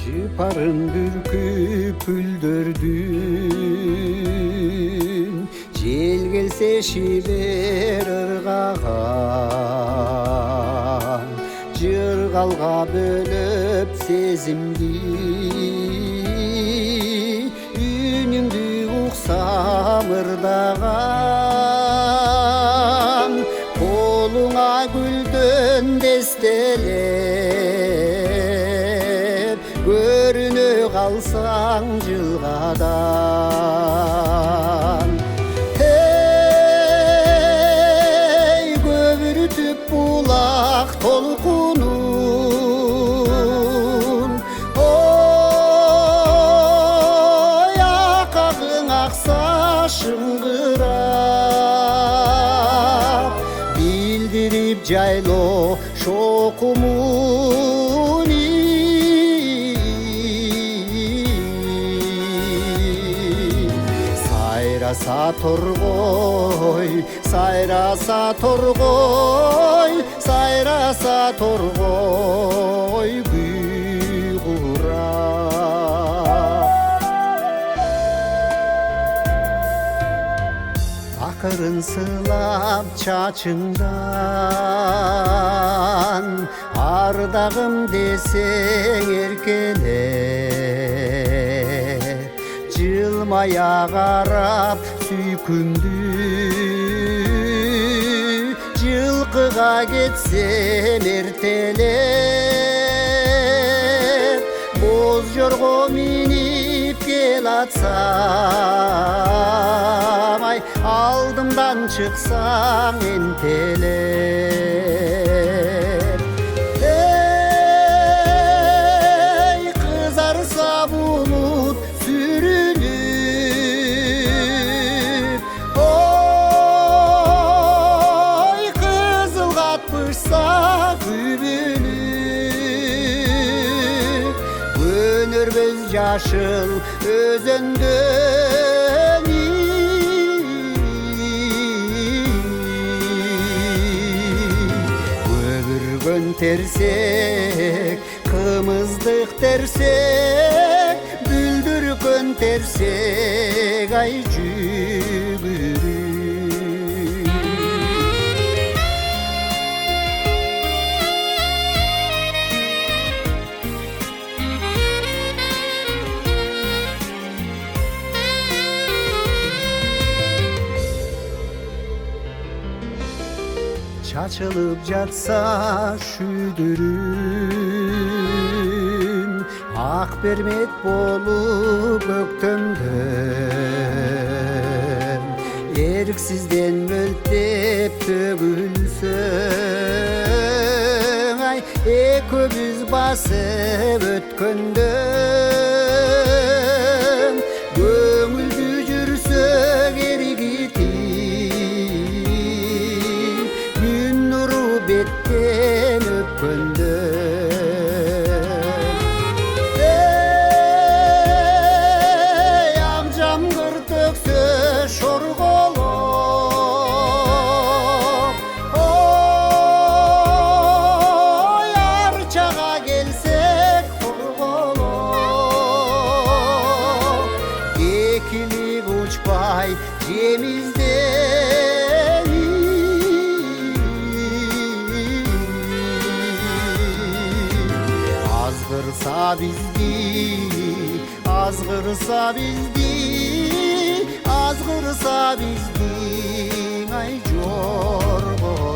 Жыпарын бүркүп пүлдөрдүн, жел келсе шибер ыргаган, жыргалга бөлөп сезимди, үнүңдү уксам ырдаган, колуңа гүлдөн дестелеп, көрүнө калсаң жылгадан. Эй, көбүрүтүп булак толкунун, ой, акагың акса шыңгырап, билдирип жайло шокумун. Сайраса торгой, сайраса торгой, сайраса торгой күйгура. Акырын сылап чачыңдан, ардагым десең эркелеп, жылмая карап сүйкүмдү, жылкыга кетсем эртелеп, боз жорго минип келатсам, ай, алдымдан чыксаң энтелеп. Эй, кызарса булут сүрүлүп, ой, кызыл катпышса күбүлүп, өнөрбөз жашыл өзөндөн көбүргөн терсек, кымыздык терсек, бүлдүргөн терсек, ай жүгүрүп. Çaçılıp жатса шүйдүрүн, ак бермек болуп көктөмдөн, эриксизден мөлтеп төгүлсөң, ай, экөөбүз басып өткөндө, көңүлдү жүрсөк эригитип, күн нуру беттен өпкөндө. Эй, ак жамгыр төксө шорголоп, ой, арчага келсек корголоп, кекилип учпай жемизден, азгырса бизди, азгырса бизди, азгырса бизди, ай жорголоп.